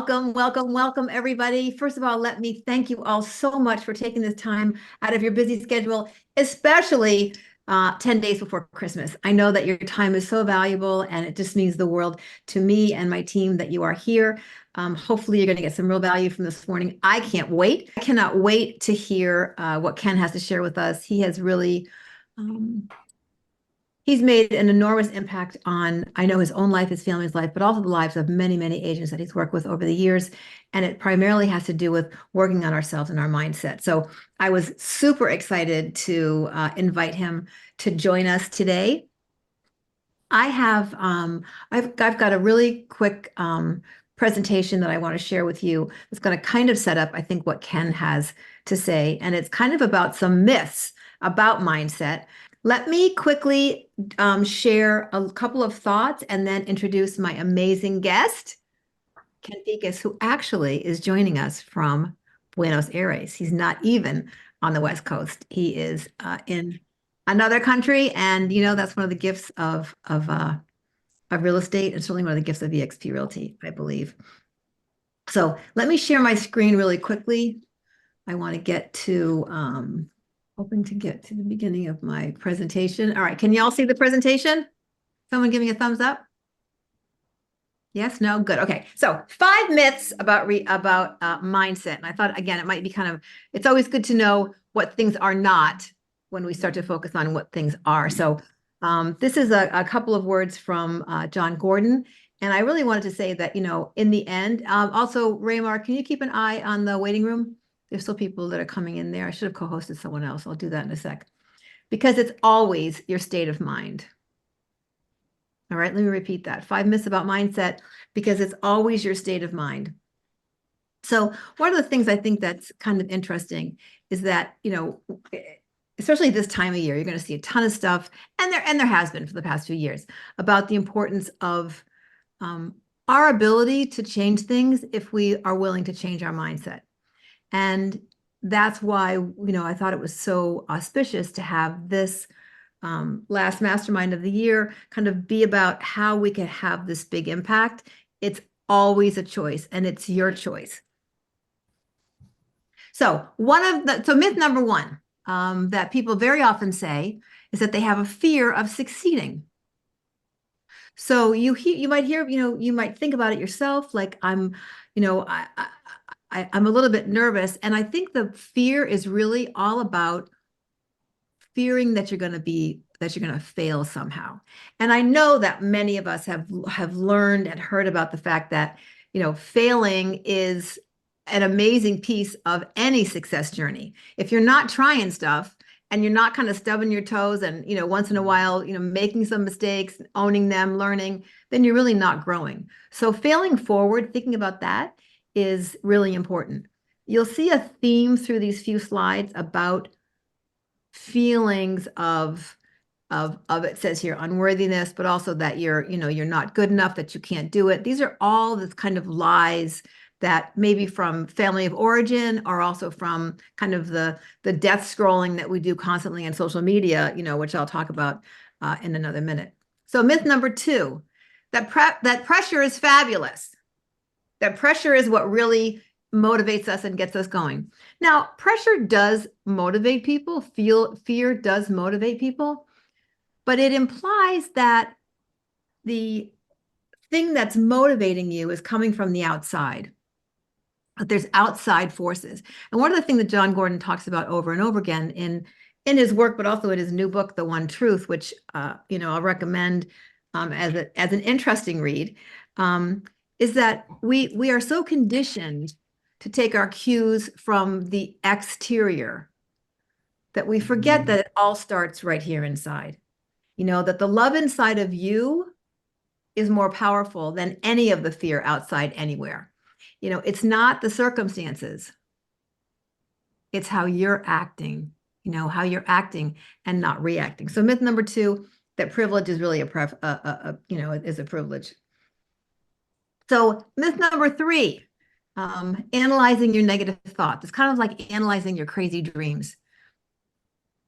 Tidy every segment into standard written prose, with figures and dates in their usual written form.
Welcome, welcome, welcome, everybody. First of all, let me thank you all so much for taking this time out of your busy schedule, especially 10 days before Christmas. I know that your time is so valuable, and it just means the world to me and my team that you are here. Hopefully, you're going to get some real value from this morning. I can't wait. I cannot wait to hear what Ken has to share with us. He has really he's made an enormous impact on, I know, his own life, his family's life, but also the lives of many, many agents that he's worked with over the years. And it primarily has to do with working on ourselves and our mindset. So I was super excited to invite him to join us today. I've got a really quick presentation that I want to share with you. It's going to kind of set up, I think, what Ken has to say. And it's kind of about some myths about mindset. Let me quickly share a couple of thoughts and then introduce my amazing guest, Ken Pecus, who actually is joining us from Buenos Aires. He's not even on the West Coast. He is in another country, and that's one of the gifts of real estate, and certainly one of the gifts of eXp Realty, I believe. So let me share my screen really quickly. I want to get to hoping to get to the beginning of my presentation. All right, can you all see the presentation? Someone give me a thumbs up. Yes, no, good. Okay, so 5 myths about mindset. And I thought, again, it might be it's always good to know what things are not when we start to focus on what things are. So this is a couple of words from John Gordon. And I really wanted to say that, in the end, also, Raymar, can you keep an eye on the waiting room? There's still people that are coming in there. I should have co-hosted someone else. I'll do that in a sec. Because it's always your state of mind. All right, let me repeat that. 5 myths about mindset, because it's always your state of mind. So one of the things I think that's kind of interesting is that, especially this time of year, you're going to see a ton of stuff, and there has been for the past few years, about the importance of our ability to change things if we are willing to change our mindset. And that's why, I thought it was so auspicious to have this last mastermind of the year kind of be about how we can have this big impact. It's always a choice, and it's your choice. So myth number 1 that people very often say is that they have a fear of succeeding. So you might hear, you might think about it yourself, like I'm a little bit nervous. And I think the fear is really all about fearing that you're going to fail somehow. And I know that many of us have learned and heard about the fact that, failing is an amazing piece of any success journey. If you're not trying stuff and you're not kind of stubbing your toes and, once in a while, making some mistakes, owning them, learning, then you're really not growing. So failing forward, thinking about that is really important. You'll see a theme through these few slides about feelings of it says here unworthiness, but also that you're not good enough, that you can't do it. These are all this kind of lies that maybe from family of origin, or also from kind of the death scrolling that we do constantly on social media, which I'll talk about in another minute. So myth number 2, that pressure is fabulous. That pressure is what really motivates us and gets us going. Now, pressure does motivate people. Fear does motivate people, but it implies that the thing that's motivating you is coming from the outside. But there's outside forces. And one of the things that John Gordon talks about over and over again in his work, but also in his new book, The One Truth, which I'll recommend as an interesting read, is that we are so conditioned to take our cues from the exterior that we forget that it all starts right here inside. That the love inside of you is more powerful than any of the fear outside anywhere. It's not the circumstances. It's how you're acting, how you're acting and not reacting. So myth number 2, that privilege is really is a privilege. So myth number 3, analyzing your negative thoughts. It's kind of like analyzing your crazy dreams.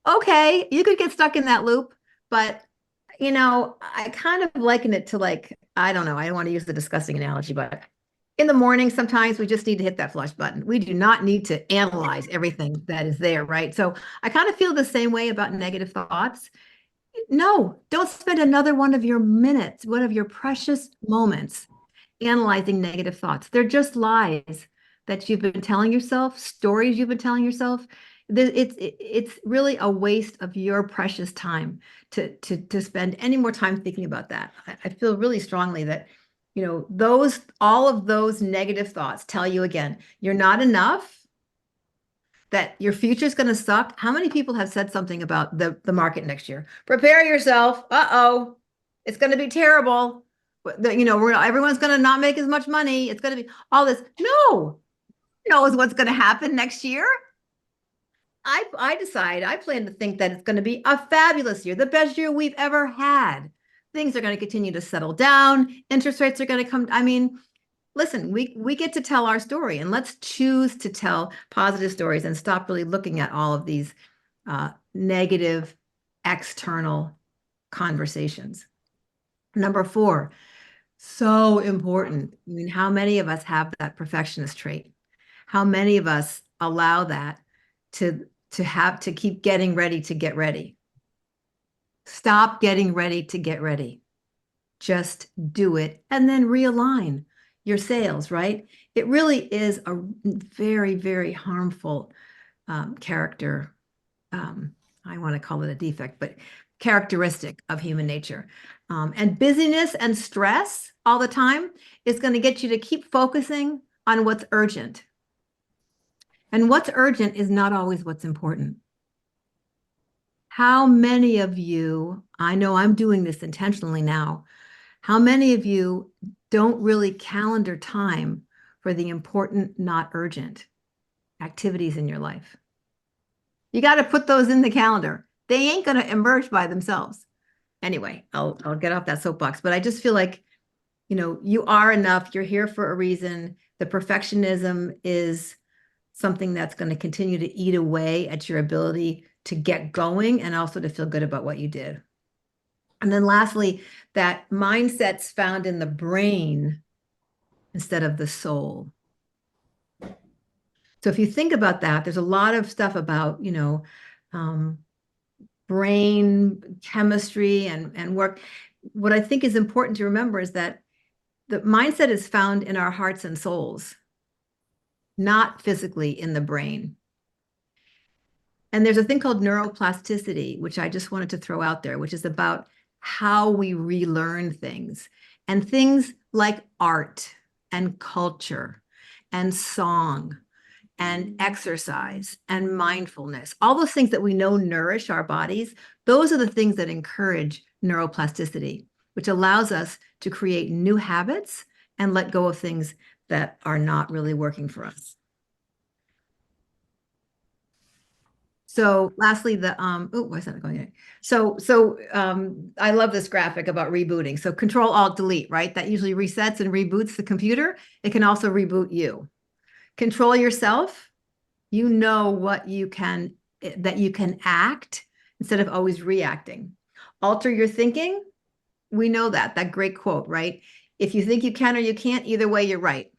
Okay, you could get stuck in that loop, but I kind of liken it to, like, I don't know, I don't want to use the disgusting analogy, but In the morning, sometimes we just need to hit that flush button. We do not need to analyze everything that is there, right? So I kind of feel the same way about negative thoughts. No, don't spend another one of your minutes, one of your precious moments analyzing negative thoughts. They're just lies that you've been telling yourself, stories you've been telling yourself. It's really a waste of your precious time to spend any more time thinking about that. I feel really strongly that, those all of those negative thoughts tell you again, you're not enough, that your future is going to suck. How many people have said something about the market next year? Prepare yourself. Uh-oh, it's going to be terrible. Everyone's going to not make as much money. It's going to be all this. No, who knows what's going to happen next year? I plan to think that it's going to be a fabulous year, the best year we've ever had. Things are going to continue to settle down. Interest rates are going to come. I mean, listen, we get to tell our story, and let's choose to tell positive stories and stop really looking at all of these negative external conversations. Number 4, so important. I mean, how many of us have that perfectionist trait? How many of us allow that to keep getting ready to get ready? Stop getting ready to get ready. Just do it and then realign your sails, right? It really is a very, very harmful character. I want to call it a defect, but characteristic of human nature. And busyness and stress all the time is going to get you to keep focusing on what's urgent. And what's urgent is not always what's important. How many of you, I know I'm doing this intentionally now, how many of you don't really calendar time for the important, not urgent activities in your life? You got to put those in the calendar. They ain't going to emerge by themselves. Anyway, I'll get off that soapbox, but I just feel like, you are enough. You're here for a reason. The perfectionism is something that's going to continue to eat away at your ability to get going and also to feel good about what you did. And then lastly, that mindset's found in the brain instead of the soul. So if you think about that, there's a lot of stuff about, brain chemistry and work. What I think is important to remember is that the mindset is found in our hearts and souls, not physically in the brain. And there's a thing called neuroplasticity, which I just wanted to throw out there, which is about how we relearn things, and things like art and culture and song and exercise and mindfulness, all those things that we know nourish our bodies. Those are the things that encourage neuroplasticity, which allows us to create new habits and let go of things that are not really working for us. So lastly, why is that going in? I love this graphic about rebooting. So Control Alt Delete, right? That usually resets and reboots the computer. It can also reboot you. Control yourself. You know what that you can act instead of always reacting. Alter your thinking. We know that great quote, right? If you think you can or you can't, either way, you're right.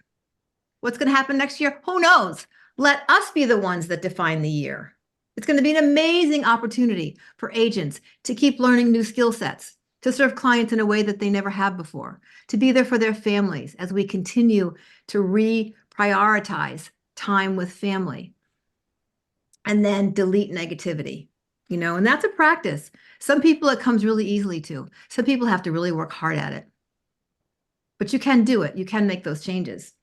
What's going to happen next year? Who knows? Let us be the ones that define the year. It's going to be an amazing opportunity for agents to keep learning new skill sets, to serve clients in a way that they never have before, to be there for their families as we continue to reprioritize time with family, and then delete negativity, and that's a practice. Some people it comes really easily to. Some people have to really work hard at it. But you can do it. You can make those changes.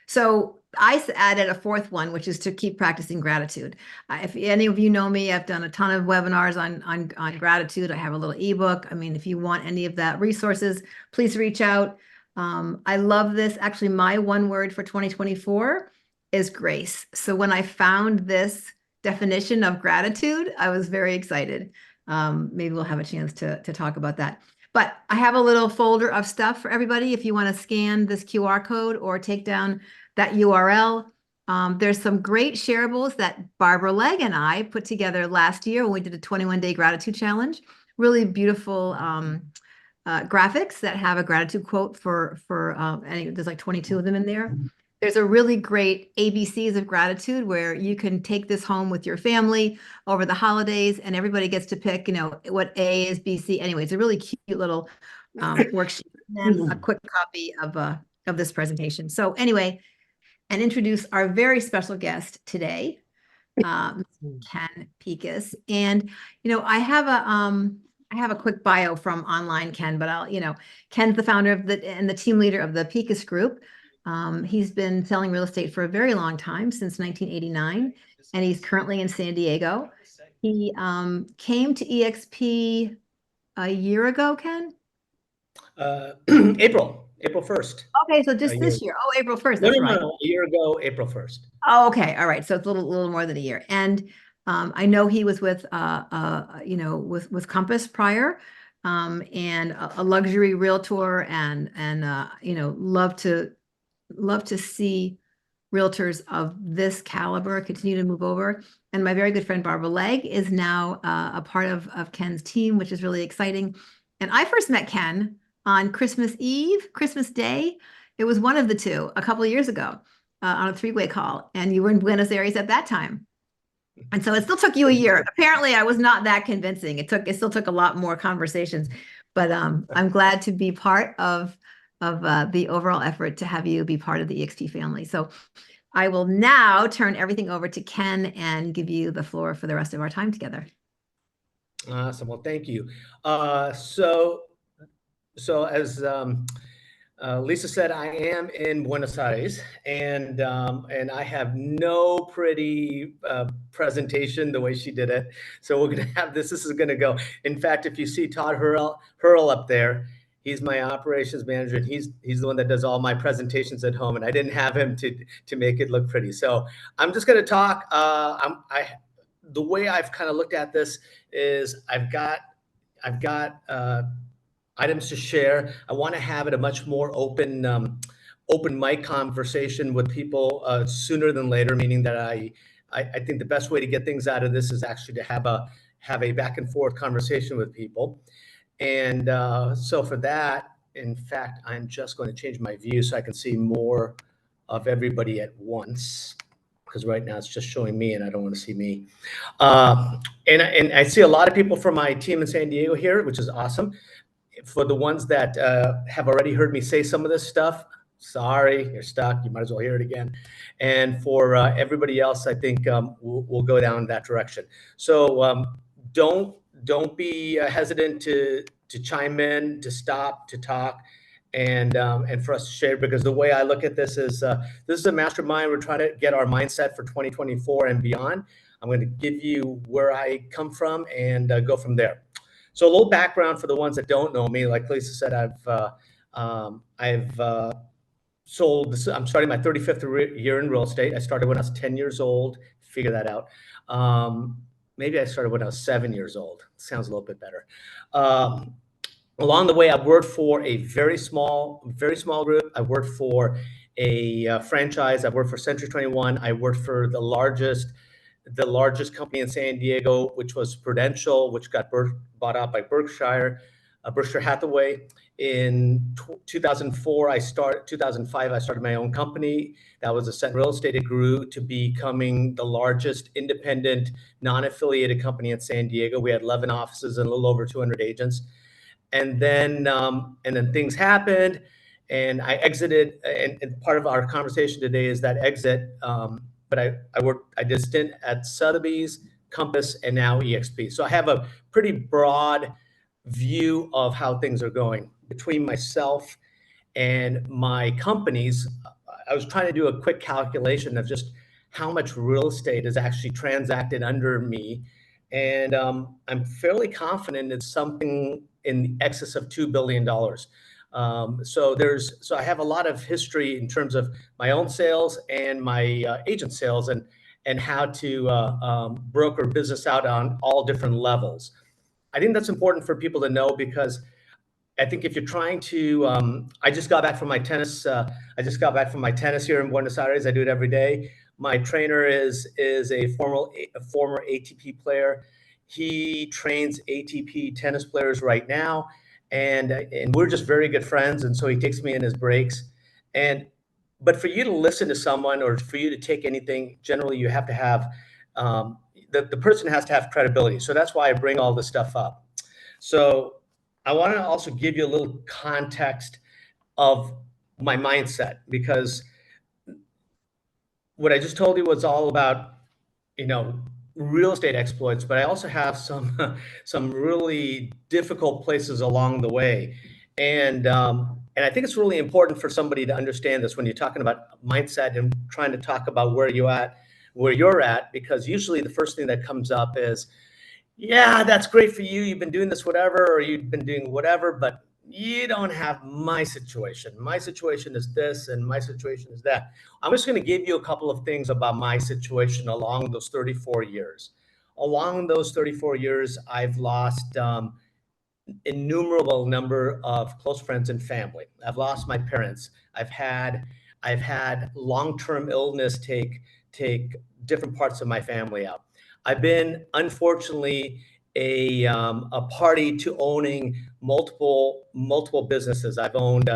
So I added a 4th one, which is to keep practicing gratitude. If any of you know me, I've done a ton of webinars on gratitude. I have a little ebook. I mean, if you want any of that resources, please reach out. I love this. Actually, my one word for 2024 is grace. So when I found this definition of gratitude, I was very excited. Maybe we'll have a chance to talk about that. But I have a little folder of stuff for everybody if you want to scan this QR code or take down that URL. There's some great shareables that Barbara Legg and I put together last year when we did a 21-day gratitude challenge. Really beautiful graphics that have a gratitude quote and there's like 22 of them in there. There's a really great ABCs of gratitude where you can take this home with your family over the holidays, and everybody gets to pick, what A is, B, C. Anyway, it's a really cute little worksheet, and then a quick copy of this presentation. So anyway, and introduce our very special guest today, Ken Pecus. And I have a quick bio from online, Ken, but Ken's the founder and the team leader of the Pecus Group. He's been selling real estate for a very long time, since 1989, and he's currently in San Diego. He came to EXP a year ago, Ken? April 1st. Okay, so just this year. Oh, April 1st, No, that's right. a year ago, April 1st. Oh, okay. All right. So it's a little more than a year. And I know he was with Compass prior, and a luxury realtor, and love to see realtors of this caliber continue to move over. And my very good friend Barbara Legg is now a part of Ken's team, which is really exciting. And I first met Ken on Christmas Eve, Christmas Day. It was one of the two a couple of years ago, on a three-way call, and you were in Buenos Aires at that time. And so it still took you a year. Apparently, I was not that convincing. It still took a lot more conversations, but I'm glad to be part of the overall effort to have you be part of the EXT family. So I will now turn everything over to Ken and give you the floor for the rest of our time together. Awesome. Well, thank you. So as Lisa said, I am in Buenos Aires, and I have no pretty presentation the way she did it. So we're gonna have this. This is gonna go. In fact, if you see Todd Hurl up there, he's my operations manager, and he's the one that does all my presentations at home, and I didn't have him to make it look pretty. So I'm just gonna talk. The way I've kind of looked at this is I've got items to share. I want to have it a much more open mic conversation with people sooner than later, meaning that I think the best way to get things out of this is actually to have a back and forth conversation with people. And so for that, in fact, I'm just going to change my view so I can see more of everybody at once, because right now it's just showing me and I don't want to see me. And I see a lot of people from my team in San Diego here, which is awesome. For the ones that have already heard me say some of this stuff, sorry, you're stuck. You might as well hear it again. And for everybody else, I think we'll go down that direction. So don't be hesitant to chime in, to stop, to talk, and for us to share. Because the way I look at this is a mastermind. We're trying to get our mindset for 2024 and beyond. I'm going to give you where I come from and go from there. So a little background for the ones that don't know me. Like Lisa said, I've sold. I'm starting my 35th year in real estate. I started when I was 10 years old. Figure that out. Maybe I started when I was 7 years old. Sounds a little bit better. Along the way, I've worked for a very small group. I worked for a franchise. I worked for Century 21. I worked for the largest company in San Diego, which was Prudential, which got bought out by Berkshire Hathaway. In 2004, 2005, I started my own company. That was Ascent Real Estate. It grew to becoming the largest independent, non-affiliated company in San Diego. We had 11 offices and a little over 200 agents. And then things happened, and I exited. And part of our conversation today is that exit. But I did a stint at Sotheby's, Compass, and now EXP. So I have a pretty broad view of how things are going. Between myself and my companies, I was trying to do a quick calculation of just how much real estate is actually transacted under me. And I'm fairly confident it's something in excess of $2 billion. So I have a lot of history in terms of my own sales and my agent sales, and how to broker business out on all different levels. I think that's important for people to know, because I think if you're trying to, I just got back from my tennis. I just got back from my tennis here in Buenos Aires. I do it every day. My trainer is a former ATP player. He trains ATP tennis players right now. and we're just very good friends. And so he takes me in his breaks. And but for you to listen to someone or for you to take anything, generally you have to have the person has to have credibility. So that's why I bring all this stuff up. So I want to also give you a little context of my mindset, because what I just told you was all about, you know, real estate exploits, but I also have some some really difficult places along the way. And I think it's really important for somebody to understand this when you're talking about mindset and trying to talk about where you're at, because usually the first thing that comes up is, yeah, that's great for you. You've been doing this, whatever, or you've been doing whatever, but you don't have my situation. My situation is this, and my situation is that. I'm just going to give you a couple of things about my situation along those 34 years. Along those 34 years, I've lost innumerable number of close friends and family. I've lost my parents. I've had long-term illness take different parts of my family out. I've been, unfortunately, a party to owning multiple businesses. I've owned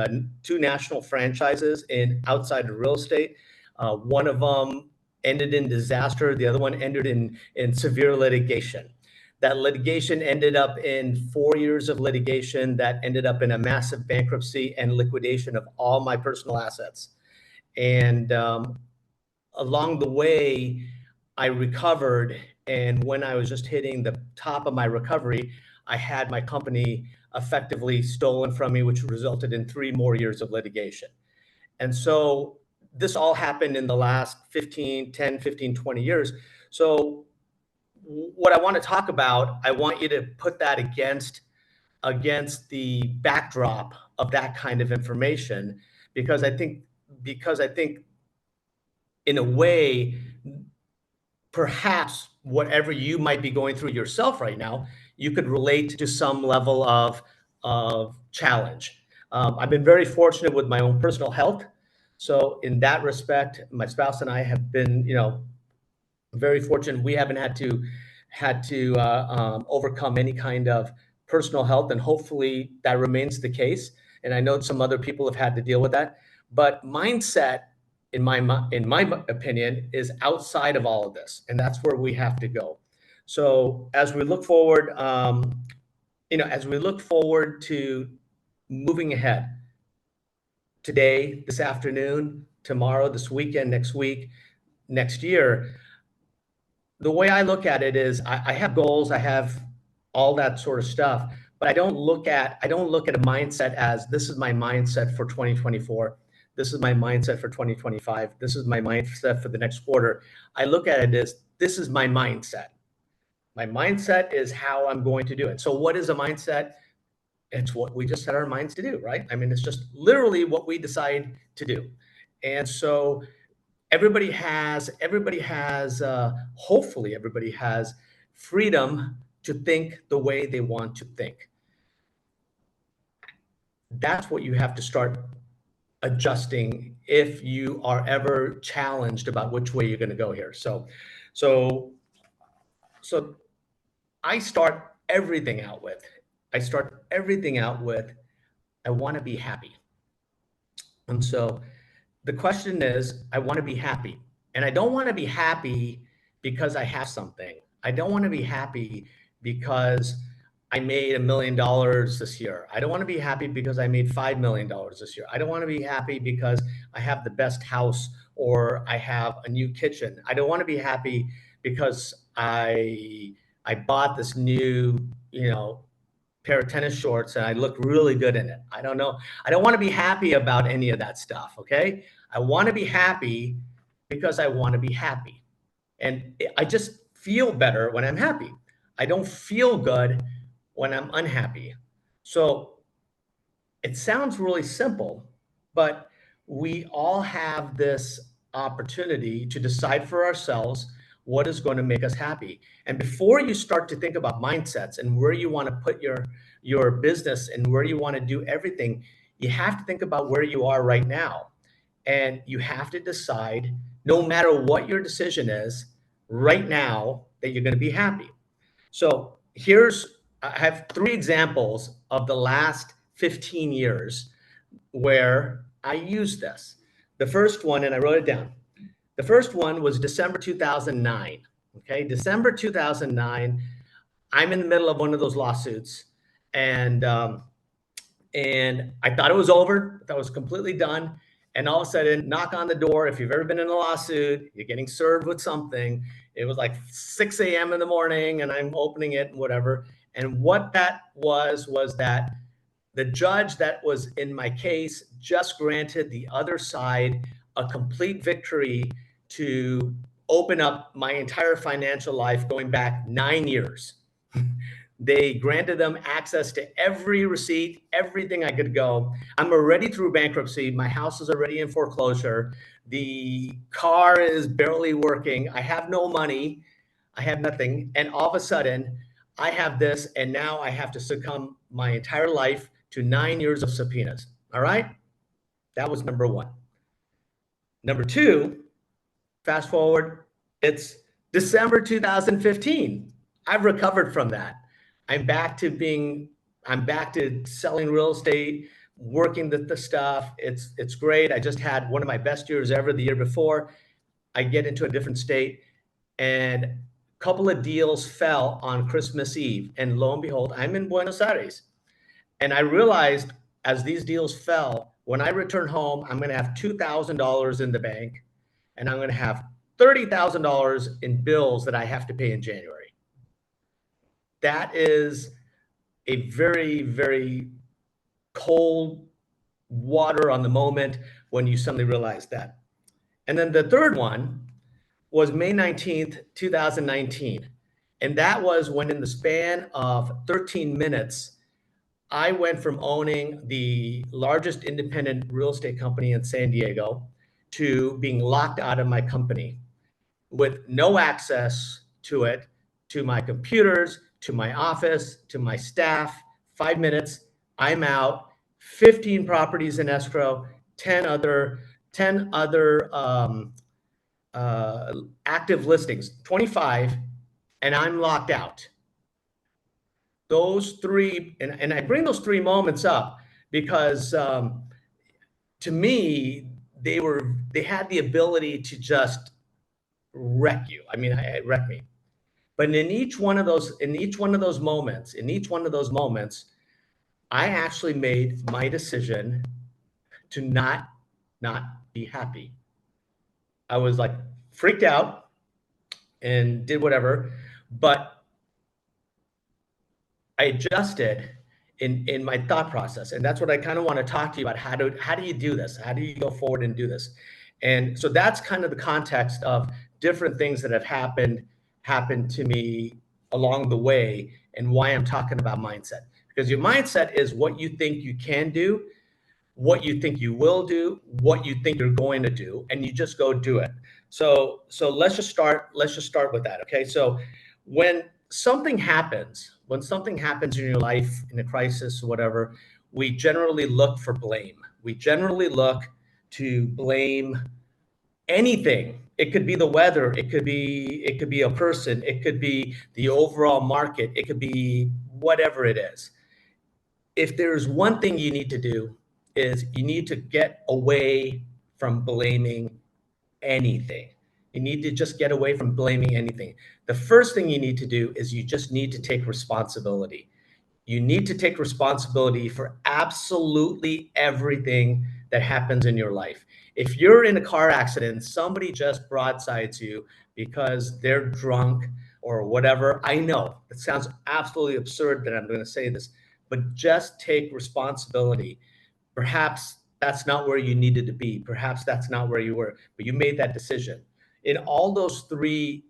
two national franchises in outside of real estate. One of them ended in disaster. The other one ended in severe litigation. That litigation ended up in 4 years of litigation that ended up in a massive bankruptcy and liquidation of all my personal assets. And along the way, I recovered. And when I was just hitting the top of my recovery, I had my company effectively stolen from me, which resulted in 3 more years of litigation. And so this all happened in the last 20 years. So what I want to talk about, I want you to put that against the backdrop of that kind of information, because I think in a way, perhaps whatever you might be going through yourself right now, you could relate to some level of challenge. I've been very fortunate with my own personal health. So in that respect, my spouse and I have been, very fortunate. We haven't had to overcome any kind of personal health, and hopefully that remains the case. And I know some other people have had to deal with that. But mindset, in my opinion, is outside of all of this, and that's where we have to go. So as we look forward, as we look forward to moving ahead today, this afternoon, tomorrow, this weekend, next week, next year, the way I look at it is I have goals, I have all that sort of stuff, but I don't look at a mindset as this is my mindset for 2024. This is my mindset for 2025. This is my mindset for the next quarter. I look at it as this is my mindset. My mindset is how I'm going to do it. So what is a mindset? It's what we just set our minds to do, right? I mean, it's just literally what we decide to do. And so hopefully everybody has freedom to think the way they want to think. That's what you have to start adjusting if you are ever challenged about which way you're going to go here. So i start everything out with I start everything out with, I want to be happy. And so the question is, I want to be happy. And I don't want to be happy because I have something. I don't want to be happy because I made $1 million this year. I don't want to be happy because I made $5 million this year. I don't want to be happy because I have the best house or I have a new kitchen. I don't want to be happy because I bought this new, pair of tennis shorts and I look really good in it. I don't know. I don't want to be happy about any of that stuff. Okay. I want to be happy because I want to be happy. And I just feel better when I'm happy. I don't feel good when I'm unhappy. So it sounds really simple, but we all have this opportunity to decide for ourselves what is going to make us happy. And before you start to think about mindsets and where you want to put your business and where you want to do everything, you have to think about where you are right now. And you have to decide, no matter what your decision is right now, that you're going to be happy. So I have three examples of the last 15 years where I used this. The first one, and I wrote it down. The first one was December 2009. Okay, December 2009. I'm in the middle of one of those lawsuits, and and I thought it was over. I thought it was completely done. And all of a sudden, knock on the door. If you've ever been in a lawsuit, you're getting served with something. It was like 6 a.m. in the morning, and I'm opening it and whatever. And what that was that the judge that was in my case just granted the other side a complete victory to open up my entire financial life going back 9 years. They granted them access to every receipt, everything I could go. I'm already through bankruptcy. My house is already in foreclosure. The car is barely working. I have no money. I have nothing. And all of a sudden, I have this, and now I have to succumb my entire life to 9 years of subpoenas. All right? That was number one. Number two, fast forward, it's December 2015. I've recovered from that. I'm back to being, I'm back to selling real estate, working the stuff. It's great. I just had one of my best years ever the year before. I get into a different state, and a couple of deals fell on Christmas Eve. And lo and behold, I'm in Buenos Aires. And I realized as these deals fell, when I return home, I'm going to have $2,000 in the bank, and I'm going to have $30,000 in bills that I have to pay in January. That is a very, very cold water on the moment when you suddenly realize that. And then the third one was May 19th, 2019. And that was when, in the span of 13 minutes, I went from owning the largest independent real estate company in San Diego to being locked out of my company with no access to it, to my computers, to my office, to my staff. 5 minutes, I'm out. 15 properties in escrow, 10 other active listings, 25, and I'm locked out. Those three, and I bring those three moments up because to me, they had the ability to just wreck you. I mean, it wrecked me. But in each one of those, I actually made my decision to not be happy. I was like freaked out and did whatever, but I adjusted in my thought process. And that's what I kind of want to talk to you about. How do you do this? How do you go forward and do this? And so that's kind of the context of different things that have happened to me along the way, and why I'm talking about mindset. Because your mindset is what you think you can do, what you think you will do, what you think you're going to do, and you just go do it. So let's just start with that. Okay. So when something happens, in your life, in a crisis or whatever, we generally look for blame. We generally look to blame anything. It could be the weather, it could be a person, it could be the overall market, it could be whatever it is. If there's one thing you need to do, is you need to get away from blaming anything. You need to just get away from blaming anything. The first thing you need to do is you just need to take responsibility. You need to take responsibility for absolutely everything that happens in your life. If you're in a car accident, somebody just broadsides you because they're drunk or whatever. I know it sounds absolutely absurd that I'm going to say this, but just take responsibility. Perhaps that's not where you needed to be. Perhaps that's not where you were, but you made that decision. In all those three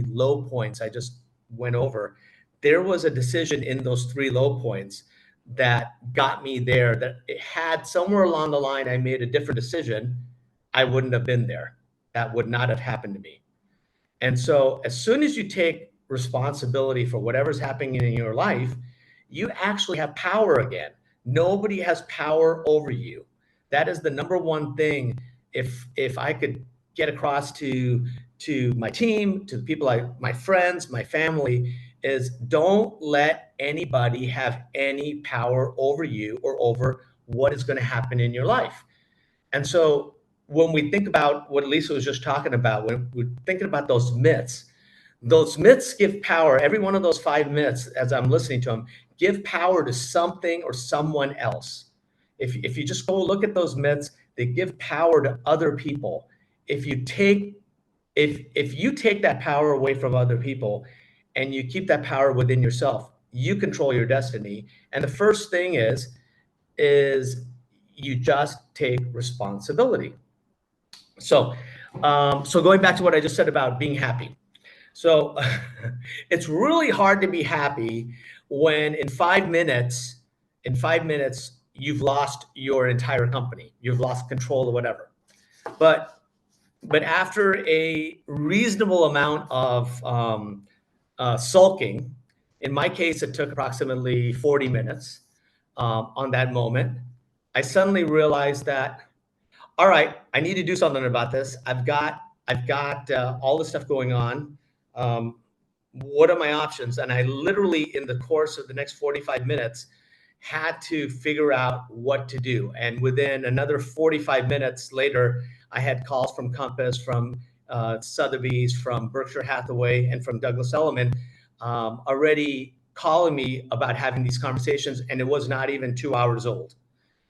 low points I just went over, there was a decision in those three low points that got me there. That it had somewhere along the line, I made a different decision, I wouldn't have been there. That would not have happened to me. And so as soon as you take responsibility for whatever's happening in your life, you actually have power again. Nobody has power over you. That is the number one thing. If I could get across to my team, to the people, my friends, my family, is don't let anybody have any power over you or over what is going to happen in your life. And so when we think about what Lisa was just talking about, when we're thinking about those myths give power. Every one of those 5 myths, as I'm listening to them, give power to something or someone else. If you just go look at those myths, they give power to other people. If you take if you take that power away from other people and you keep that power within yourself, you control your destiny. And the first thing is you just take responsibility. So, so going back to what I just said about being happy. So it's really hard to be happy when in 5 minutes, you've lost your entire company. You've lost control or whatever. But but after a reasonable amount of sulking, in my case, it took approximately 40 minutes on that moment. I suddenly realized that, all right, I need to do something about this. I've got all this stuff going on. Um, what are my options? And I literally, in the course of the next 45 minutes, had to figure out what to do. And within another 45 minutes later, I had calls from Compass, from Sotheby's, from Berkshire Hathaway, and from Douglas Elliman already calling me about having these conversations, and it was not even 2 hours old.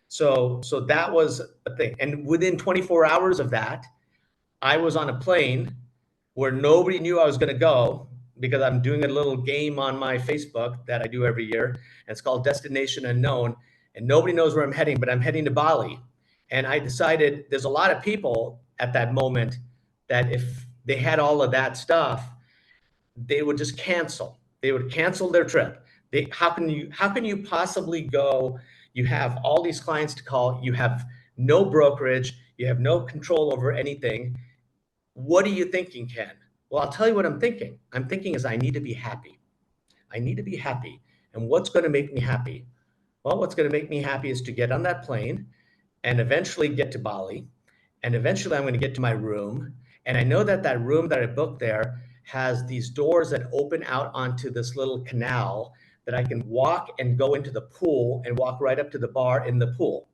So that was a thing. And within 24 hours of that, I was on a plane where nobody knew I was going to go because I'm doing a little game on my Facebook that I do every year. And it's called Destination Unknown. And nobody knows where I'm heading, but I'm heading to Bali. And I decided there's a lot of people at that moment that if they had all of that stuff, they would just cancel. They would cancel their trip. How can you possibly go? You have all these clients to call. You have no brokerage. You have no control over anything. What are you thinking, Ken? Well, I'll tell you what I'm thinking. I'm thinking is I need to be happy. I need to be happy. And what's going to make me happy? Well, what's going to make me happy is to get on that plane and eventually get to Bali. And eventually I'm going to get to my room. And I know that that room that I booked there has these doors that open out onto this little canal that I can walk and go into the pool and walk right up to the bar in the pool.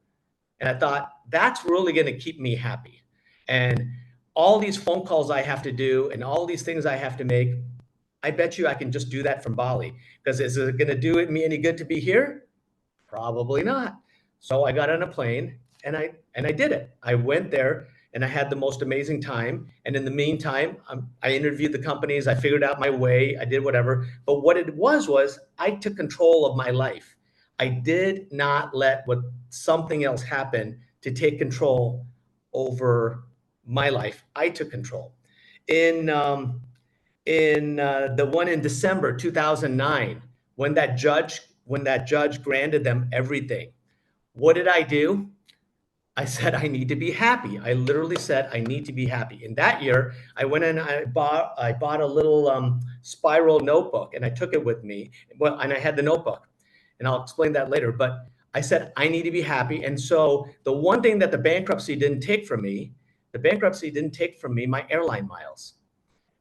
And I thought, that's really going to keep me happy. And all these phone calls I have to do and all these things I have to make, I bet you I can just do that from Bali. Because is it going to do me any good to be here? Probably not. So I got on a plane and I did it. I went there and I had the most amazing time. And in the meantime, I interviewed the companies. I figured out my way. I did whatever. But what it was I took control of my life. I did not let what something else happen to take control over my life. I took control. In the one in December 2009, when that judge granted them everything, what did I do? I said I need to be happy. I literally said I need to be happy. In that year, I went and I bought a little spiral notebook and I took it with me. Well, and I had the notebook, and I'll explain that later. But I said I need to be happy, and so the one thing that the bankruptcy didn't take from me, my airline miles.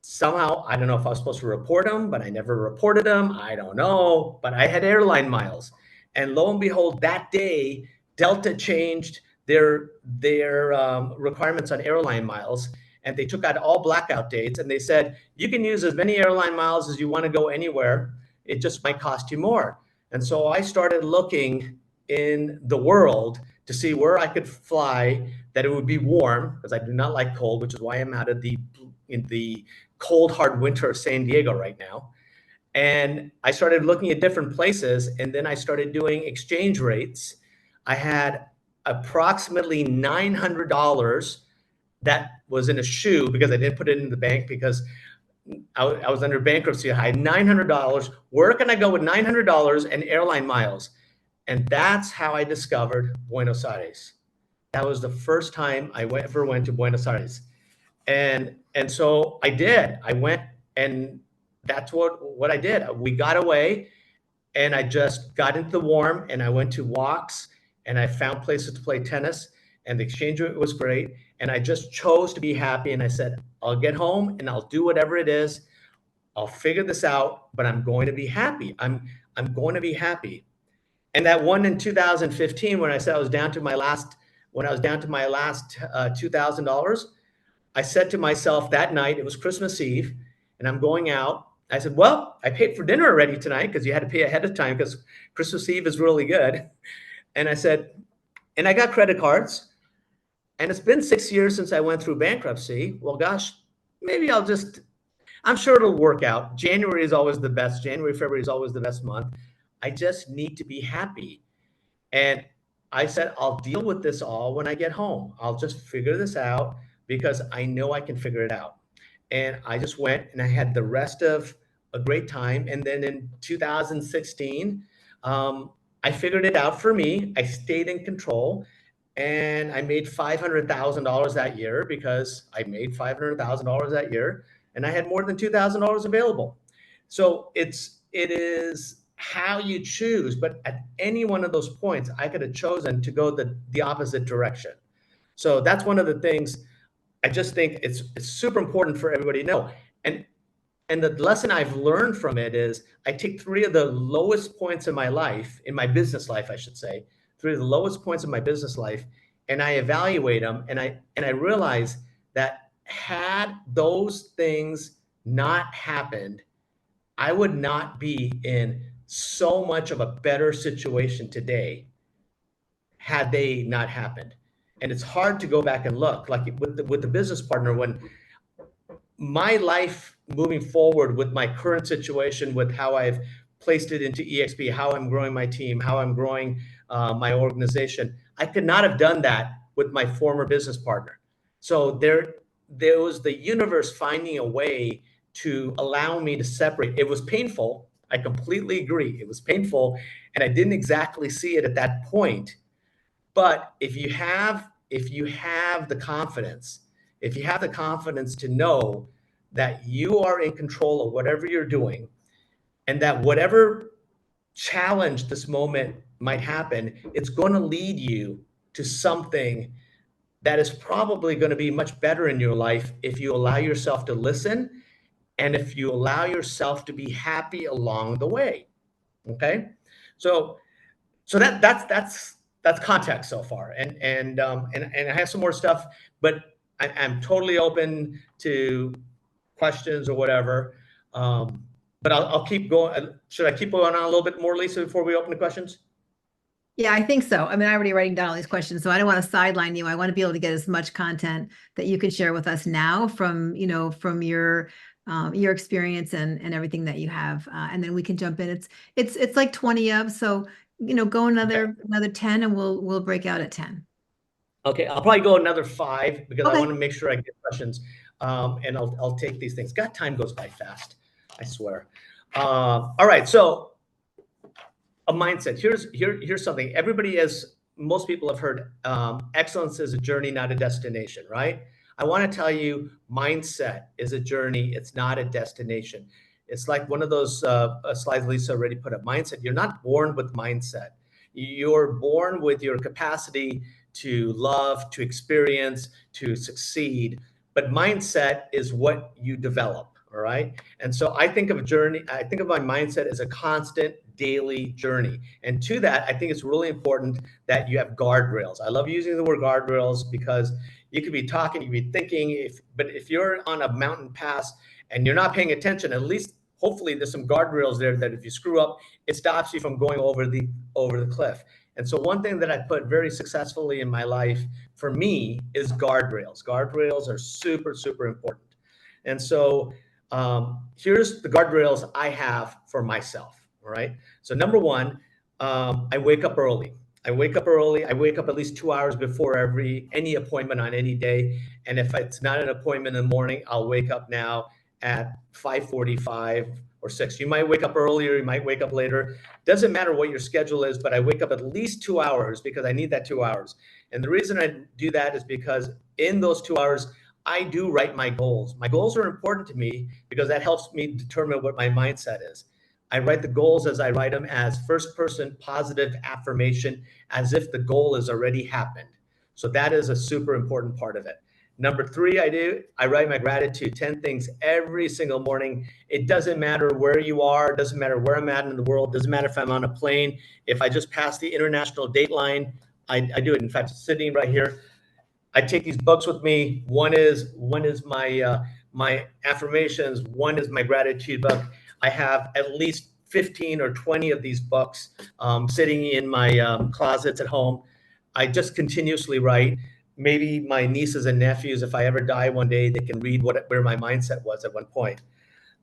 Somehow, I don't know if I was supposed to report them, but I never reported them. I don't know, but I had airline miles. And lo and behold, that day, Delta changed their requirements on airline miles, and they took out all blackout dates, and they said, you can use as many airline miles as you want to go anywhere. It just might cost you more. And so I started looking in the world to see where I could fly that it would be warm, because I do not like cold, which is why I'm out of the cold, hard winter of San Diego right now. And I started looking at different places, and then I started doing exchange rates. I had approximately $900 that was in a shoe because I didn't put it in the bank because I was under bankruptcy. I had $900. Where can I go with $900 and airline miles? And that's how I discovered Buenos Aires. That was the first time I ever went to Buenos Aires. And so I did. I went, and that's what I did. We got away, and I just got into the warm, and I went to walks, and I found places to play tennis, and the exchange rate was great. And I just chose to be happy, and I said, I'll get home and I'll do whatever it is. I'll figure this out, but I'm going to be happy. I'm going to be happy. And that one in 2015, when I said I was down to my last, when I was down to my last $2,000, I said to myself that night, it was Christmas Eve, and I'm going out. I said, well, I paid for dinner already tonight because you had to pay ahead of time because Christmas Eve is really good. And I said, and I got credit cards, and it's been 6 years since I went through bankruptcy. Well, gosh, maybe I'm sure it'll work out. January is always the best. January, February is always the best month. I just need to be happy. And I said, I'll deal with this all when I get home. I'll just figure this out because I know I can figure it out. And I just went and I had the rest of a great time. And then in 2016, I figured it out for me. I stayed in control and I made $500,000 that year because I made $500,000 that year and I had more than $2,000 available. So it is how you choose, but at any one of those points, I could have chosen to go the opposite direction. So that's one of the things I just think it's super important for everybody to know. And and the lesson I've learned from it is I take three of the lowest points in my life, in my business life, I should say, three of the lowest points in my business life, and I evaluate them, and I realize that had those things not happened, I would not be in so much of a better situation today had they not happened. And it's hard to go back and look, like with the business partner, when my life moving forward with my current situation, with how I've placed it into EXP, how I'm growing my team, how I'm growing my organization, I could not have done that with my former business partner. So there was the universe finding a way to allow me to separate. It was painful. I completely agree. It was painful, and I didn't exactly see it at that point. But if you have the confidence, if you have the confidence to know that you are in control of whatever you're doing, and that whatever challenge this moment might happen, it's going to lead you to something that is probably going to be much better in your life if you allow yourself to listen and if you allow yourself to be happy along the way. Okay. So that's context so far, and I have some more stuff, but I'm totally open to questions or whatever. But I'll keep going. Should I keep going on a little bit more, Lisa, before we open the questions? Yeah, I think so. I mean, I'm already writing down all these questions, so I don't want to sideline you. I want to be able to get as much content that you can share with us now from, from your experience and everything that you have. And then we can jump in. It's like 20 of, so, go Okay. another 10 and we'll break out at 10. Okay, I'll probably go another 5 because I Okay. want to make sure I get questions, and I'll take these things. God, time goes by fast, I swear. All right, so a mindset. Here's something. Everybody, as most people have heard, excellence is a journey, not a destination, right? I want to tell you, mindset is a journey. It's not a destination. It's like one of those slides Lisa already put up. Mindset. You're not born with mindset. You're born with your capacity to love, to experience, to succeed. But mindset is what you develop. All right. And so I think of a journey, I think of my mindset as a constant daily journey. And to that, I think it's really important that you have guardrails. I love using the word guardrails because you could be talking, you could be thinking, but if you're on a mountain pass and you're not paying attention, at least hopefully there's some guardrails there that if you screw up, it stops you from going over the cliff. And so one thing that I put very successfully in my life for me is guardrails. Guardrails are super, super important. And so here's the guardrails I have for myself. All right. So number one, I wake up early. I wake up early. I wake up at least 2 hours before any appointment on any day. And if it's not an appointment in the morning, I'll wake up now at 5:45 or 6. You might wake up earlier, you might wake up later. Doesn't matter what your schedule is, but I wake up at least 2 hours because I need that 2 hours. And the reason I do that is because in those 2 hours, I do write my goals. My goals are important to me because that helps me determine what my mindset is. I write the goals as I write them as first person positive affirmation, as if the goal has already happened. So that is a super important part of it. Number three, I write my gratitude, 10 things every single morning. It doesn't matter where you are, doesn't matter where I'm at in the world, doesn't matter if I'm on a plane. If I just pass the international date line, I do it. In fact, sitting right here, I take these books with me. One is my affirmations. One is my gratitude book. I have at least 15 or 20 of these books sitting in my closets at home. I just continuously write. Maybe my nieces and nephews, if I ever die one day, they can read where my mindset was at one point.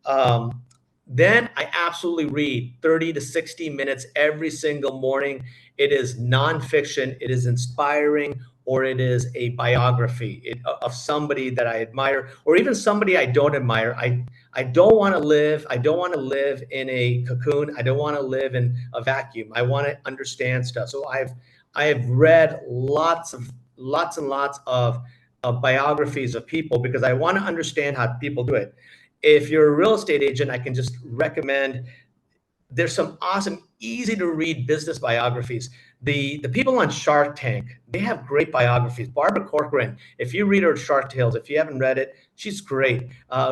Um, then I absolutely read 30 to 60 minutes every single morning. It is nonfiction, it is inspiring, or it is a biography of somebody that I admire, or even somebody I don't admire. I don't want to live. I don't want to live in a cocoon. I don't want to live in a vacuum. I want to understand stuff. So I have read lots and lots of biographies of people because I want to understand how people do it. If you're a real estate agent, I can just recommend there's some awesome, easy to read business biographies. The people on Shark Tank, they have great biographies. Barbara Corcoran, if you read her Shark Tales, if you haven't read it, she's great.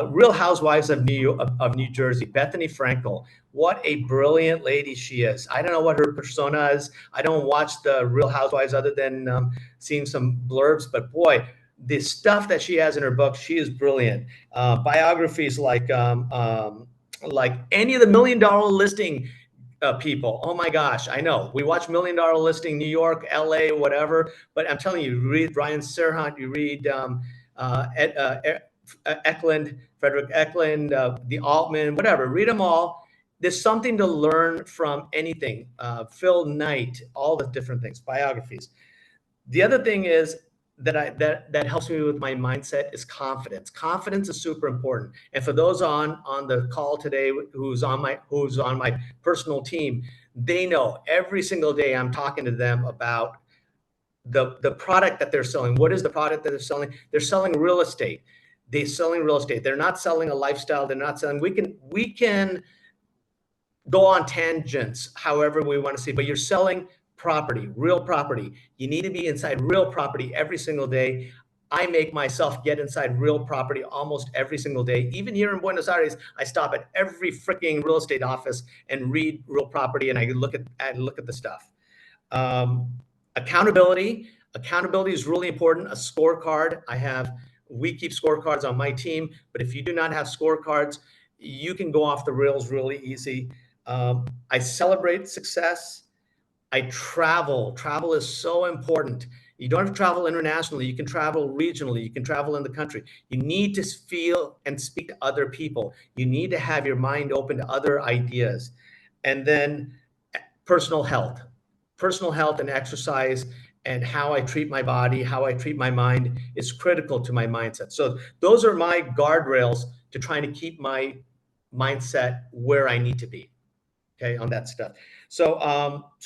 Real Housewives of New Jersey, Bethany Frankel. What a brilliant lady she is. I don't know what her persona is. I don't watch the Real Housewives other than seeing some blurbs, but boy, the stuff that she has in her book, she is brilliant. Biographies like any of the million dollar listing people. Oh my gosh, I know. We watch Million Dollar Listing, New York, LA, whatever. But I'm telling you, you read Ryan Serhant, you read Eklund, Frederick Eklund, the Altman, whatever. Read them all. There's something to learn from anything. Phil Knight, all the different things, biographies. The other thing is that helps me with my mindset is confidence. Confidence is super important. And for those on the call today who's on my personal team, they know every single day I'm talking to them about the product that they're selling. What is the product that they're selling? They're selling real estate. They're selling real estate. They're not selling a lifestyle. They're not selling. We can go on tangents however we want to see, but you're selling property, real property. You need to be inside real property every single day. I make myself get inside real property almost every single day. Even here in Buenos Aires, I stop at every freaking real estate office and read real property, and I look at the stuff. Um, accountability. Accountability is really important. A scorecard. We keep scorecards on my team, but if you do not have scorecards, you can go off the rails really easy. I celebrate success. I travel. Travel is so important. You don't have to travel internationally. You can travel regionally. You can travel in the country. You need to feel and speak to other people. You need to have your mind open to other ideas. And then personal health. Personal health and exercise and how I treat my body, how I treat my mind is critical to my mindset. So those are my guardrails to trying to keep my mindset where I need to be. Okay, on that stuff. So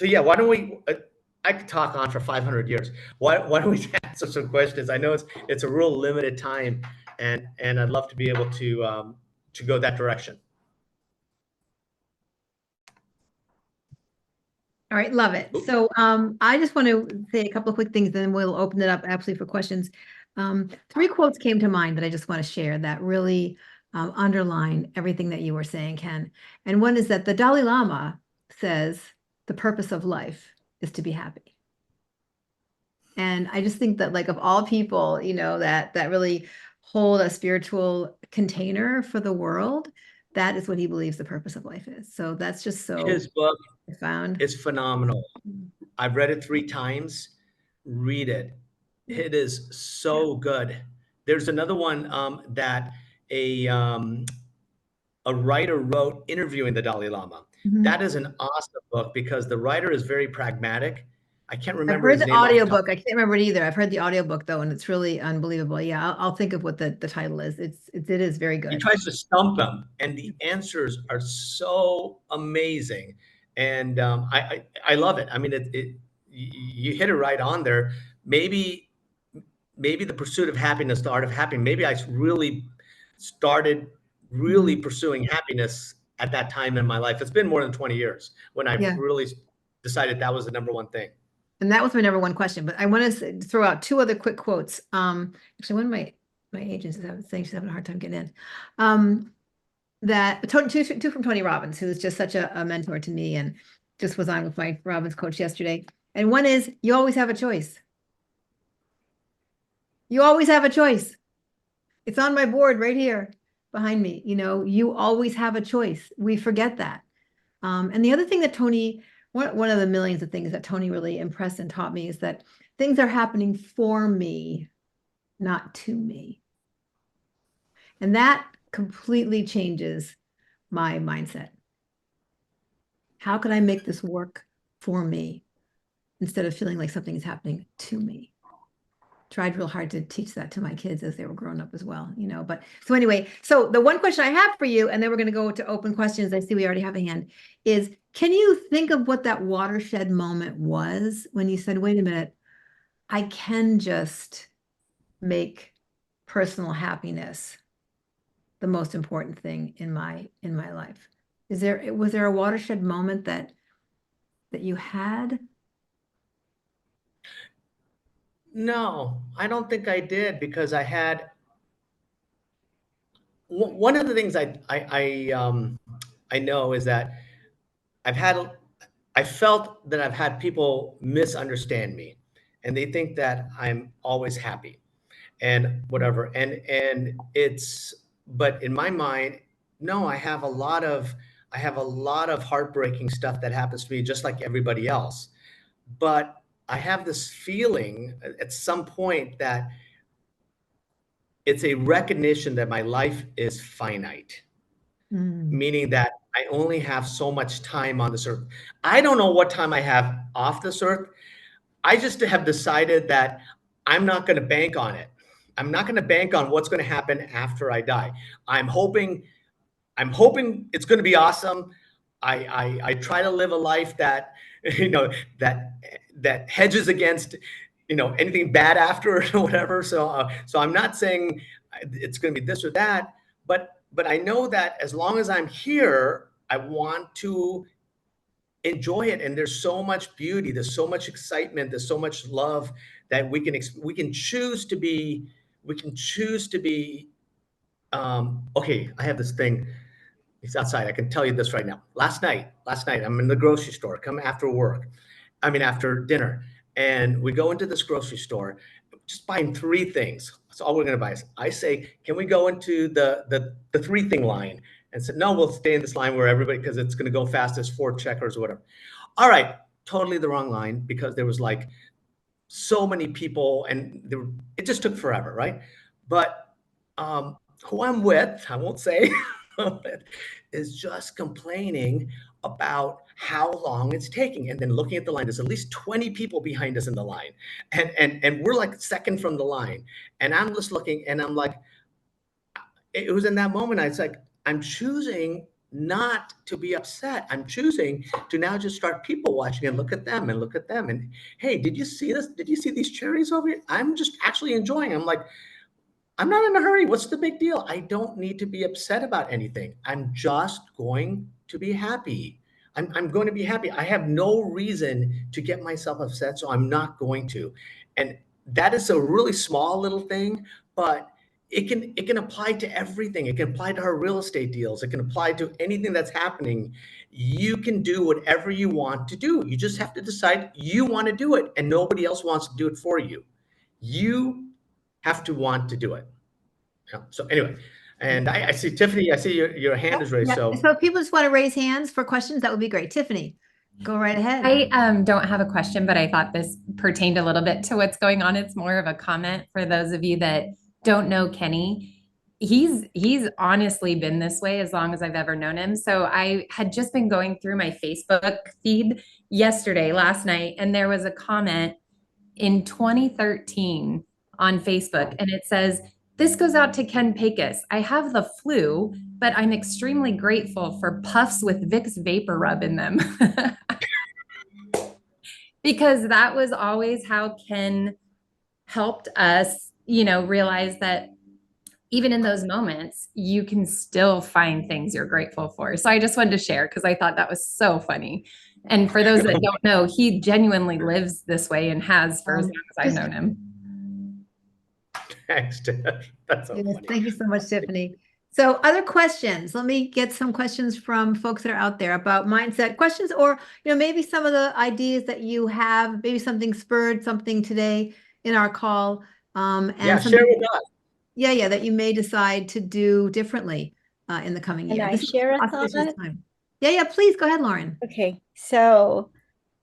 yeah, why don't we? I could talk on for 500 years. Why don't we answer some questions? I know it's a real limited time, and I'd love to be able to go that direction. All right, love it. So I just want to say a couple of quick things, then we'll open it up absolutely for questions. Three quotes came to mind that I just want to share that really underline everything that you were saying, Ken. And one is that the Dalai Lama says the purpose of life is to be happy. And I just think that, like, of all people, that really hold a spiritual container for the world, that is what he believes the purpose of life is. So that's just so His book profound. is phenomenal. I've read it 3 times. Read it. It is so good. There's another one that a um, a writer wrote interviewing the Dalai Lama. Mhm. That is an awesome book because the writer is very pragmatic. I can't I've remember heard his the name off the top. audiobook. I can't remember it either. I've heard the audiobook though, and it's really unbelievable. Yeah, I'll think of what the title is. It is very He good. tries to stump them, and the answers are so amazing. And I love it. I mean, you hit it right on there. Maybe the pursuit of happiness, the art of happiness. Maybe I really started really Mhm. pursuing happiness at that time in my life. It's been more than 20 years when I Yeah. really decided that was the number one thing. And that was my number one question, but I want to throw out two other quick quotes. Actually, one of my agents is saying she's having a hard time getting in. That two from Tony Robbins, who is just such a mentor to me and just was on with my Robbins coach yesterday. And one is, you always have a choice. You always have a choice. It's on my board right here behind me. You always have a choice. We forget that. And the other thing that one of the millions of things that Tony really impressed and taught me is that things are happening for me, not to me. And that completely changes my mindset. How can I make this work for me instead of feeling like something is happening to me? Tried real hard to teach that to my kids as they were growing up as well, but so anyway, so the one question I have for you, and then we're going to go to open questions. I see we already have a hand, is can you think of what that watershed moment was when you said, wait a minute, I can just make personal happiness the most important thing in my life? Was there a watershed moment that you had? No, I don't think I did, because I had one of the things I know is that I felt that I've had people misunderstand me, and they think that I'm always happy and whatever. And it's, but in my mind, no, I have a lot of heartbreaking stuff that happens to me just like everybody else. But I have this feeling at some point that it's a recognition that my life is finite, Mm. meaning that I only have so much time on this earth. I don't know what time I have off this earth. I just have decided that I'm not going to bank on it. I'm not going to bank on what's going to happen after I die. I'm hoping I'm hoping it's going to be awesome. I try to live a life that you know that that hedges against anything bad after or whatever. So I'm not saying it's going to be this or that, but I know that as long as I'm here, I want to enjoy it. And there's so much beauty, there's so much excitement, there's so much love that we can choose to be. We can choose to be. Okay, I have this thing. It's outside. I can tell you this right now. Last night, I'm in the grocery store, come after work. I mean, after dinner. And we go into this grocery store, just buying three things. That's all we're going to buy. I say, can we go into the three thing line? And said, no, we'll stay in this line where everybody, because it's going to go fast as four checkers or whatever. All right. Totally the wrong line, because there was like so many people and it just took forever. Right. But who I'm with, I won't say, is just complaining about how long it's taking. And then looking at the line, there's at least 20 people behind us in the line. And we're like second from the line. And I'm just looking and I'm like, it was in that moment, I was like, I'm choosing not to be upset. I'm choosing to now just start people watching and look at them and look at them. And hey, did you see this? Did you see these cherries over here? I'm just actually enjoying. I'm like, I'm not in a hurry. What's the big deal? I don't need to be upset about anything. I'm just going to be happy. I'm going to be happy. I have no reason to get myself upset, so I'm not going to. And that is a really small little thing, but it can apply to everything. It can apply to our real estate deals. It can apply to anything that's happening. You can do whatever you want to do. You just have to decide you want to do it, and nobody else wants to do it for you. You have to want to do it. Yeah. So anyway, and I see Tiffany. I see your hand is raised. Yeah. So So if people just want to raise hands for questions, that would be great. Tiffany, go right ahead. I don't have a question, but I thought this pertained a little bit to what's going on. It's more of a comment for those of you that don't know Kenny. He's honestly been this way as long as I've ever known him. So I had just been going through my Facebook feed last night, and there was a comment in 2013 on Facebook, and it says, "This goes out to Ken Pecus. I have the flu, but I'm extremely grateful for puffs with Vicks Vapor Rub in them." Because that was always how Ken helped us, realize that even in those moments, you can still find things you're grateful for. So I just wanted to share because I thought that was so funny. And for those that don't know, he genuinely lives this way and has for as long as I've just- known him. Thanks, Tiff. That's so Yes, funny. thank you so much, Tiffany. So other questions? Let me get some questions from folks that are out there about mindset questions, or maybe some of the ideas that you have, maybe something spurred something today in our call. And Yeah, something, share with us. yeah, that you may decide to do differently in the coming year. Can I This is share a auspicious thought? time. Yeah, please go ahead, Lauren. Okay, so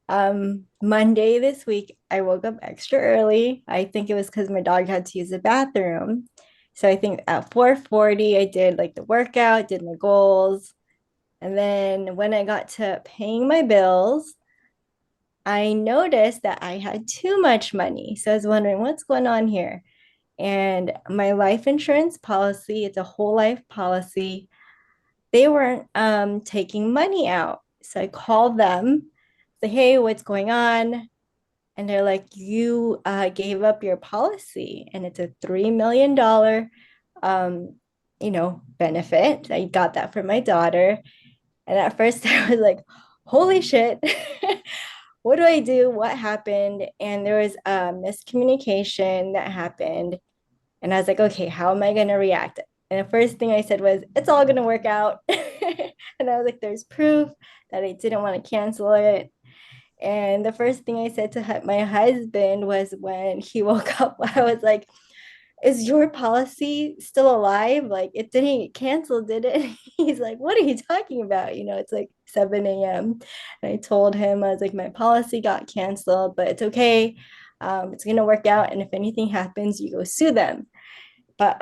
Monday this week, I woke up extra early. I think it was because my dog had to use the bathroom. So I think at 4:40, I did like the workout, did my goals. And then when I got to paying my bills, I noticed that I had too much money. So I was wondering what's going on here. And my life insurance policy, it's a whole life policy. They weren't taking money out. So I called them, say, hey, what's going on? And they're like, you gave up your policy and it's a $3 million benefit. I got that for my daughter. And at first I was like, holy shit. What do I do? What happened? And there was a miscommunication that happened. And I was like, okay, how am I going to react? And the first thing I said was, it's all going to work out. And I was like, there's proof that I didn't want to cancel it. And the first thing I said to my husband was when he woke up, I was like, is your policy still alive? Like, it didn't get canceled, did it? He's like, what are you talking about? It's like 7 a.m. And I told him, I was like, my policy got canceled, but it's okay. It's going to work out. And if anything happens, you go sue them. But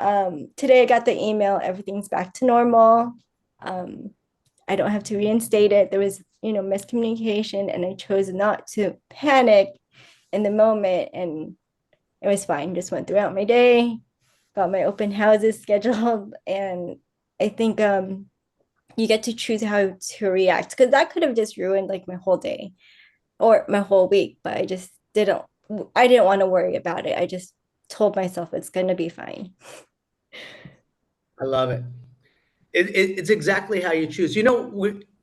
today I got the email, everything's back to normal. I don't have to reinstate it. There was, miscommunication, and I chose not to panic in the moment, and it was fine. Just went throughout my day, got my open houses scheduled, and I think you get to choose how to react, because that could have just ruined like my whole day or my whole week. But I didn't want to worry about it. I just told myself it's going to be fine. I love it. It's exactly how you choose.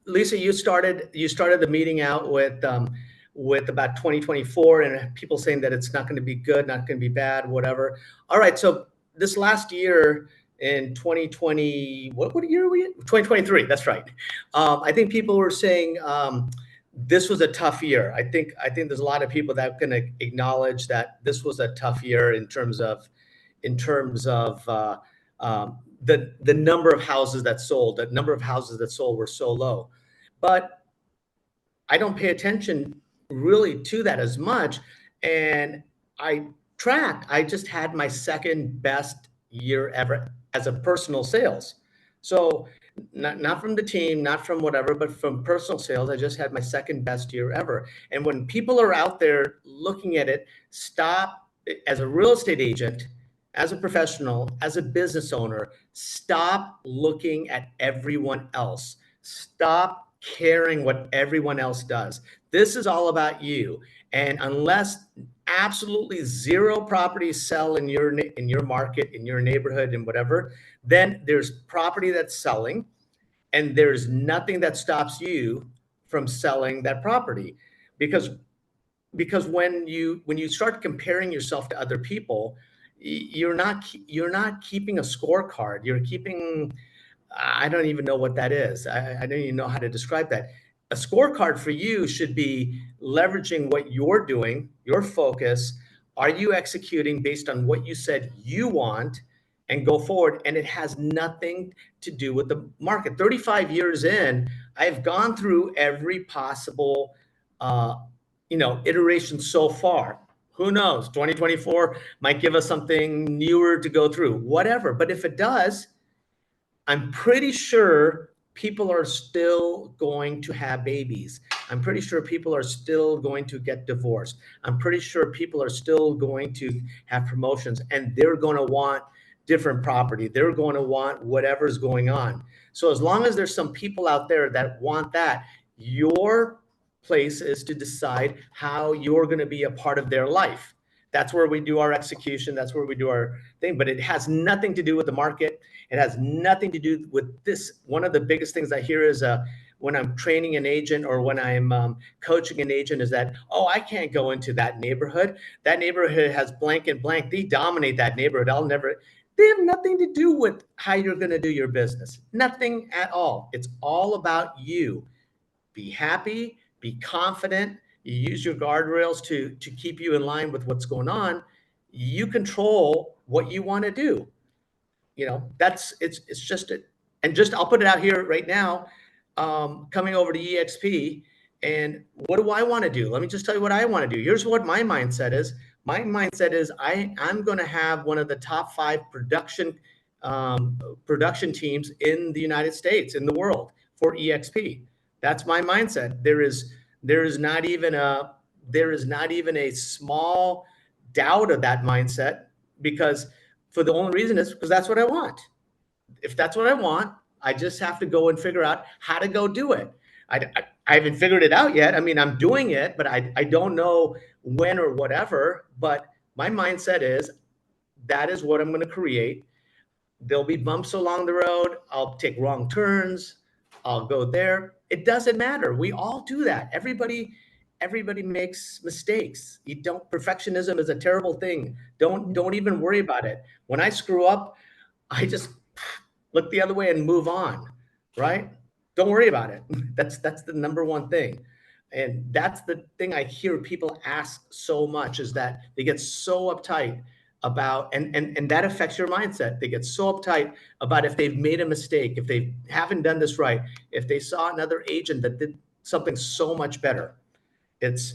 Lisa, you started the meeting out with about 2024 and people saying that it's not going to be good, not going to be bad, whatever. All right, so this last year in 2020, what year are we in? 2023. That's right. I think people were saying this was a tough year. I think there's a lot of people that are going to acknowledge that this was a tough year in terms of the number of houses that sold. The number of houses that sold were so low, but I don't pay attention really to that as much. And I just had my second best year ever as a personal sales. So not from the team, not from whatever, but from personal sales, I just had my second best year ever. And when people are out there looking at it, stop. As a real estate agent, as a professional, as a business owner, stop looking at everyone else. Stop caring what everyone else does. This is all about you. And unless absolutely zero properties sell in your market, in your neighborhood, and whatever, then there's property that's selling, and there's nothing that stops you from selling that property. Because when you start comparing yourself to other people, you're not keeping a scorecard. You're keeping, I don't even know what that is. I don't even know how to describe that. A scorecard for you should be leveraging what you're doing, your focus. Are you executing based on what you said you want, and go forward? And it has nothing to do with the market. 35 years in, I've gone through every possible iteration so far. Who knows? 2024 might give us something newer to go through, whatever. But if it does, I'm pretty sure people are still going to have babies. I'm pretty sure people are still going to get divorced. I'm pretty sure people are still going to have promotions, and they're going to want different property. They're going to want whatever's going on. So as long as there's some people out there that want that, your place is to decide how you're going to be a part of their life. That's where we do our execution. That's where we do our thing. But it has nothing to do with the market. It has nothing to do with this. One of the biggest things I hear is, when I'm training an agent or when I'm coaching an agent is that, oh, I can't go into that neighborhood. That neighborhood has blank and blank. They dominate that neighborhood. I'll never. They have nothing to do with how you're going to do your business. Nothing at all. It's all about you. Be happy, be confident. You use your guardrails to keep you in line with what's going on. You control what you want to do. That's it's just it. And just I'll put it out here right now. Coming over to EXP, and what do I want to do? Let me just tell you what I want to do. Here's what my mindset is. My mindset is I'm going to have one of the top 5 production teams in the United States, in the world, for EXP. That's my mindset. There is not even a small doubt of that mindset, because for the only reason is because that's what I want. If that's what I want, I just have to go and figure out how to go do it. I haven't figured it out yet. I mean, I'm doing it, but I don't know when or whatever. But my mindset is that is what I'm going to create. There'll be bumps along the road. I'll take wrong turns. I'll go there. It doesn't matter. We all do that. Everybody makes mistakes. Perfectionism is a terrible thing. Don't even worry about it. When I screw up, I just look the other way and move on, right? Don't worry about it. That's the number one thing. And that's the thing I hear people ask so much, is that they get so uptight about, and that affects your mindset. They get so uptight about if they've made a mistake, if they haven't done this right, if they saw another agent that did something so much better. It's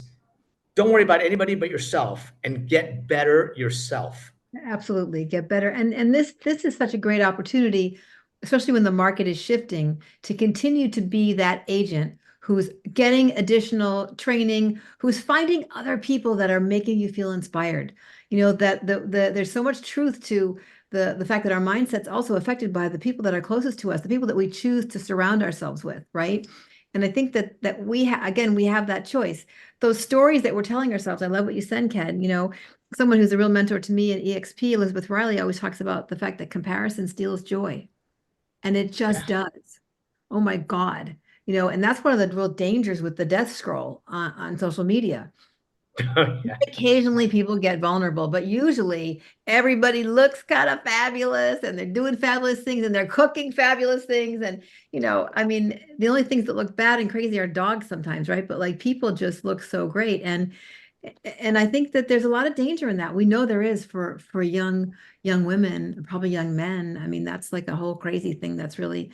don't worry about anybody but yourself, and get better yourself. Absolutely, get better. And this is such a great opportunity, especially when the market is shifting, to continue to be that agent who's getting additional training, who's finding other people that are making you feel inspired. That there's so much truth to the fact that our mindset's also affected by the people that are closest to us, the people that we choose to surround ourselves with, right? And I think that we have that choice. Those stories that we're telling ourselves. I love what you said, Ken. Someone who's a real mentor to me in EXP, Elizabeth Riley, always talks about the fact that comparison steals joy. And it just does. Oh my God. And that's one of the real dangers with the death scroll on social media. Yeah. Occasionally people get vulnerable, but usually everybody looks kind of fabulous and they're doing fabulous things and they're cooking fabulous things. And, I mean, the only things that look bad and crazy are dogs sometimes, right? But like people just look so great. And I think that there's a lot of danger in that. We know there is for young women, probably young men. I mean, that's like a whole crazy thing that's really,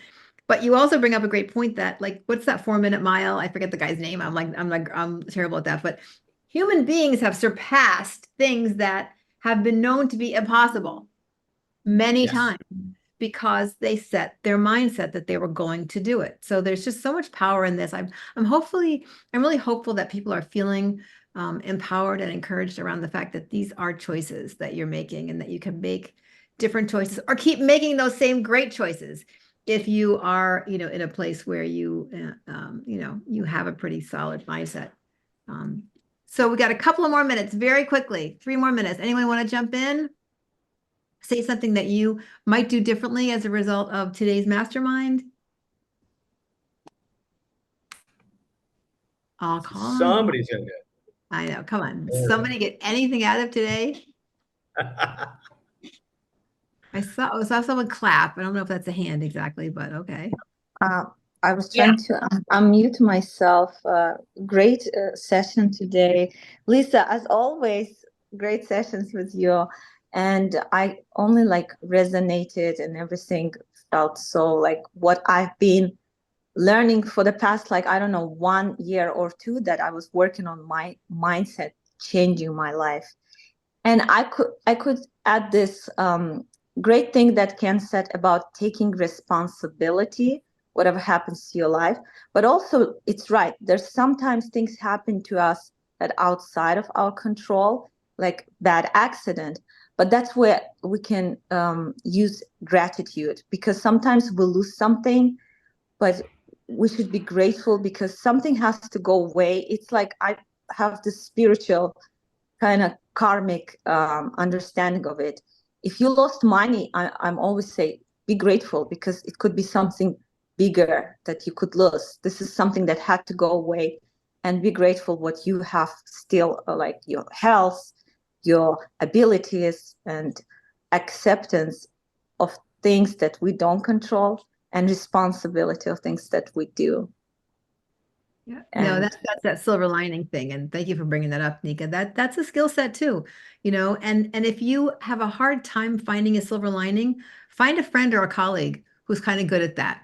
but you also bring up a great point that, like, what's that 4-minute mile? I forget the guy's name. I'm terrible at that, but human beings have surpassed things that have been known to be impossible many times because they set their mindset that they were going to do it. So there's just so much power in this. I'm really hopeful that people are feeling empowered and encouraged around the fact that these are choices that you're making, and that you can make different choices or keep making those same great choices if you are, in a place where you have a pretty solid mindset. So we got a couple of more minutes, very quickly, 3 more minutes. Anyone want to jump in? Say something that you might do differently as a result of today's mastermind? Oh, come on. Somebody's gonna do I know. Come on. Somebody get anything out of today? it. I saw someone clap. I don't know if that's a hand exactly, but okay. I was trying to unmute myself. Great session today. Lisa, as always, great sessions with you. And I only resonated, and everything felt so like what I've been learning for the past, 1 year or 2, that I was working on my mindset, changing my life. And I could add this great thing that Ken said about taking responsibility, whatever happens to your life. But also, it's right. There's sometimes things happen to us that outside of our control, like bad accident. But that's where we can use gratitude, because sometimes we lose something, but we should be grateful because something has to go away. It's like I have this spiritual kind of karmic understanding of it. If you lost money, I'm always say be grateful, because it could be something bigger that you could lose. This is something that had to go away, and be grateful what you have still, like your health, your abilities, and acceptance of things that we don't control, and responsibility of things that we do. Yeah, And no, that's that silver lining thing. And thank you for bringing that up, Nika. That's a skill set too, and if you have a hard time finding a silver lining, find a friend or a colleague who's kind of good at that,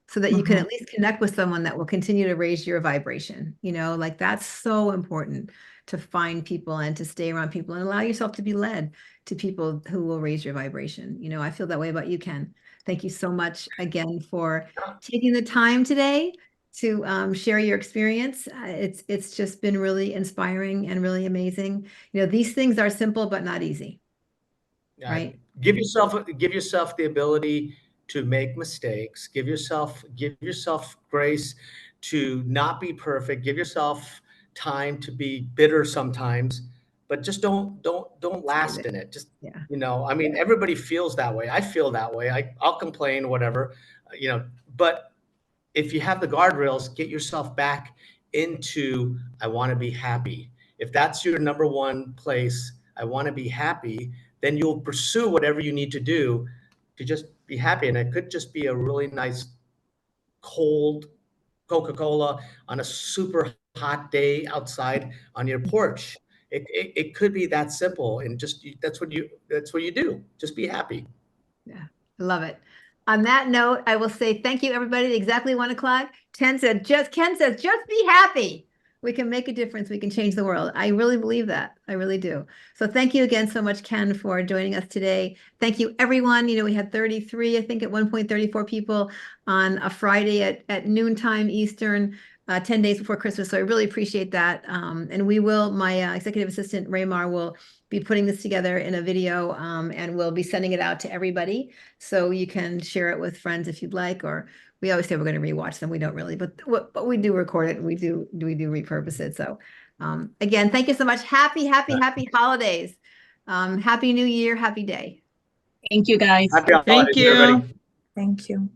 so that you can at least connect with someone that will continue to raise your vibration. Like that's so important, to find people and to stay around people and allow yourself to be led to people who will raise your vibration. I feel that way about you, Ken. Thank you so much again for taking the time today to share your experience. It's just been really inspiring and really amazing. These things are simple but not easy, right? Give yourself the ability to make mistakes. Give yourself grace to not be perfect. Give yourself time to be bitter sometimes, but just don't last in it. Just Yeah. I mean, everybody feels that way. I feel that way. I'll complain, whatever, but if you have the guardrails, get yourself back into, I want to be happy. If that's your number one place, I want to be happy, then you'll pursue whatever you need to do to just be happy. And it could just be a really nice cold Coca-Cola on a super hot day outside on your porch. It could be that simple. And just, that's what you do. Just be happy. Yeah, I love it. On that note, I will say thank you, everybody. Exactly 1 o'clock. Ken says, just be happy. We can make a difference. We can change the world. I really believe that. I really do. So thank you again so much, Ken, for joining us today. Thank you, everyone. We had 33, I think at one point, 34 people on a Friday at noontime Eastern, 10 days before Christmas. So I really appreciate that. And my executive assistant, Raymar, will be putting this together in a video, and we'll be sending it out to everybody. So you can share it with friends if you'd like, or we always say we're going to rewatch them. We don't really, but we do record it, and we do repurpose it. So again, thank you so much. Happy holidays. Happy New Year. Happy day. Thank you, guys. Happy Thank holidays, you. everybody. thank you.